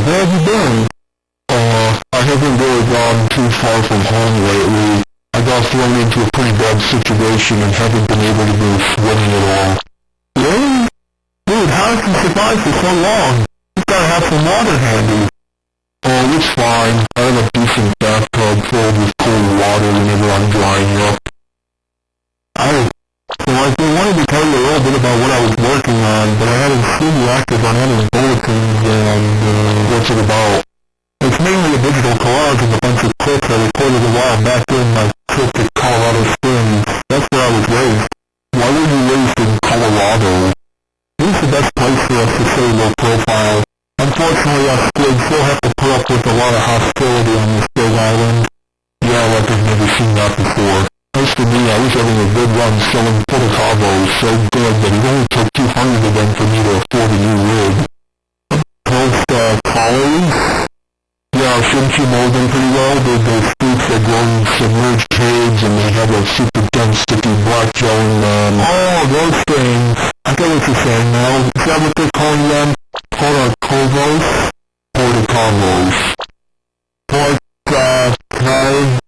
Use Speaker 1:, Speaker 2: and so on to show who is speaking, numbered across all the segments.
Speaker 1: Where have you been? I haven't really gone too far from home lately. I got thrown into a pretty bad situation and haven't been able to move swimming at all. Really? Dude, how did you survive for so long? You gotta have some water handy. Oh, it's fine. I have a decent bathtub filled with cold water whenever I'm drying up. So I've been wanting to tell you a little bit about what I was working on, but I haven't seen you active on any bulletins, and what's it about? It's mainly a digital collage of a bunch of clips I recorded a while back during my trip to Colorado Springs. That's where I was raised. Why were you raised in Colorado? It is the best place for us to stay low profile. Unfortunately, us squids still have to put up with a lot of hostility on this big island. Yeah, like I've never seen that before. As for me, I was having a good run selling Portacavos so good that it only took 200 of them for me to afford a new rig. Collies? Yeah, shouldn't you know them pretty well? They're those fruits that grow in submerged caves and they have a super dense sticky black gel in them. Oh, those things. I get what you're saying now. Is that what they're calling them? Portacavos? Portacavos. Portacavos?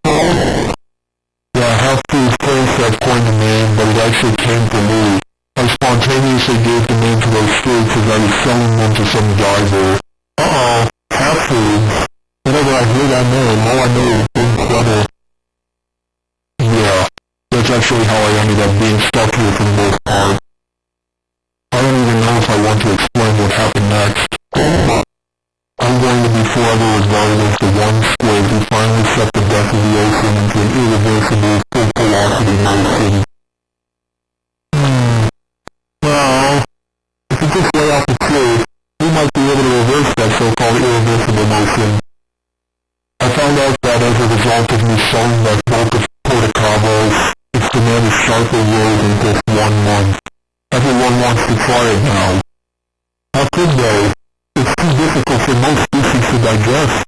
Speaker 1: Yeah, half-food place that coined the name, but it actually came from me. I spontaneously gave the name to those fruits as I was selling them to some diver. Uh-oh, half-foods. Whenever I hear that name, all I know is big trouble. Yeah, that's actually how I ended up being stuck here for the most part. I don't even know if I want to explain what happened next. I'm going to be forever regarded as the one squid who finally set the death of the ocean into an irreversible, full-velocity motion. Well, if you just lay out the truth, we might be able to reverse that so-called irreversible motion. I found out that as a result of me selling that bulk of Portacavos, its demand is sharply rose in just 1 month. Everyone wants to try it now. How could they? It's too difficult for most species to digest.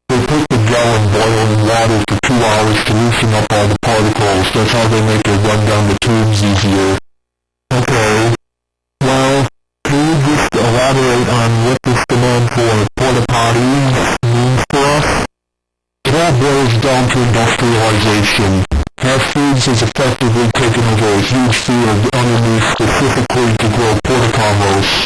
Speaker 1: They take the gel and boil it in water for 2 hours to loosen up all the particles. That's how they make it run down the tubes easier. Okay. Well, can you just elaborate on what this demand for porta potties means for us? It all boils down to industrialization. Half-Foods has effectively taken over a huge field underneath specifically to grow Portacavos.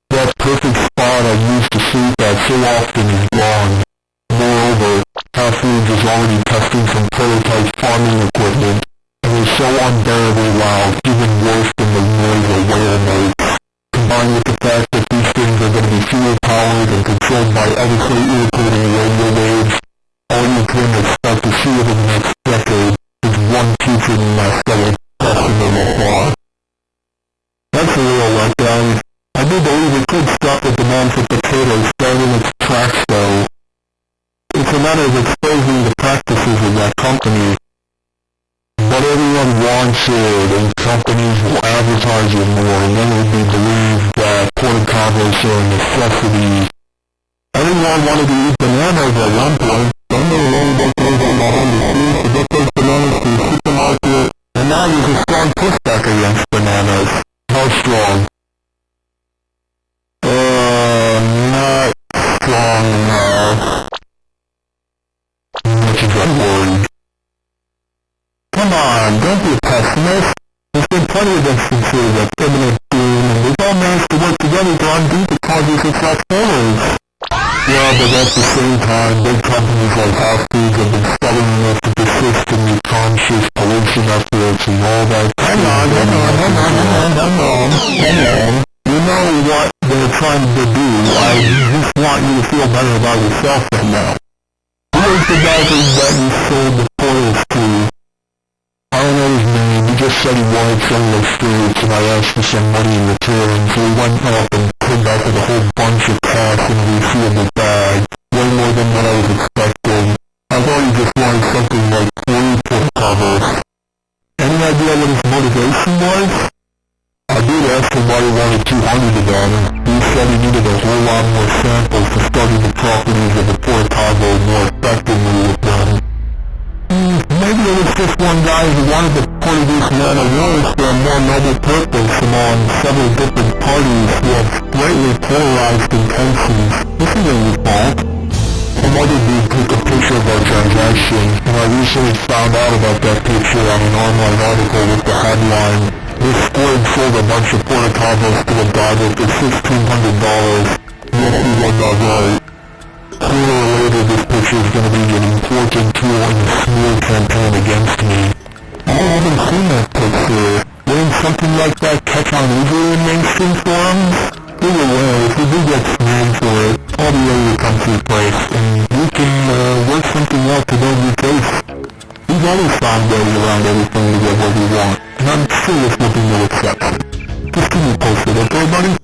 Speaker 1: That perfect spot I used to sleep at so often is gone. Moreover, Half-Foods is already testing some prototype farming equipment, and is so unbearably loud, even worse than the noise a whale makes. Combined with the fact that these things are going to be fuel-powered and controlled by ever-so irritating radio waves, all you can expect to see over the next decade is one putrid mess that will decimate a plot. That's a real letdown. I do believe it could stop the demand for potatoes starting its tracks though. It's a matter of exposing the practices of that company. But everyone wants it, and companies will advertise it more, and then it will be believed that Portacavos are a necessity. Everyone wanted to eat bananas at one point. Then they learned that there was a behind the scenes to get those bananas to the supermarket, and now there's a strong pushback against bananas. How strong? Not strong enough. Much as I'm worried. Come on, don't be a pessimist. There's been plenty of instances of imminent doom, and we've all managed to work together to undo the causes of such horrors. Yeah, but at the same time, big companies like Half-Foods have been stubborn enough to persist in these conscious pollution efforts and all that. Hang on. You know what they're trying to do. I just want you to feel better about yourself right now. Who is the guy that you sold the foils to? I don't know his name. He just said he wanted some of those fruits, and I asked for some money in return, so he went up and came back with a whole bunch of cash in a resealable bag. Way more than what I was expecting. I thought he just wanted something like 3 Portacavos. Any idea what his motivation was? I did ask him why he wanted 200 of them. He said he needed a whole lot more samples to study the properties of the Portacavo more effectively with them. Maybe it was just one guy who wanted the part of this man of wars for a more noble purpose among several different parties who have greatly polarized intentions. This isn't your fault. Another dude took a picture of our transaction, and I recently found out about that picture on an online article with the headline, "This squid sold a bunch of portacabos to a diver for $1,600. Yes, he got that right." Sooner or later, this picture is going to be an important tool in the smear campaign against me. I haven't seen that picture. Wouldn't something like that catch on easily in mainstream forums? Either way, if you do get smeared for it, I'll be ready to come to your place, and we can work something out to build your case. We've always found ways around everything to get what we want, and I'm sure this will be no exception. Just keep me posted, okay, buddy?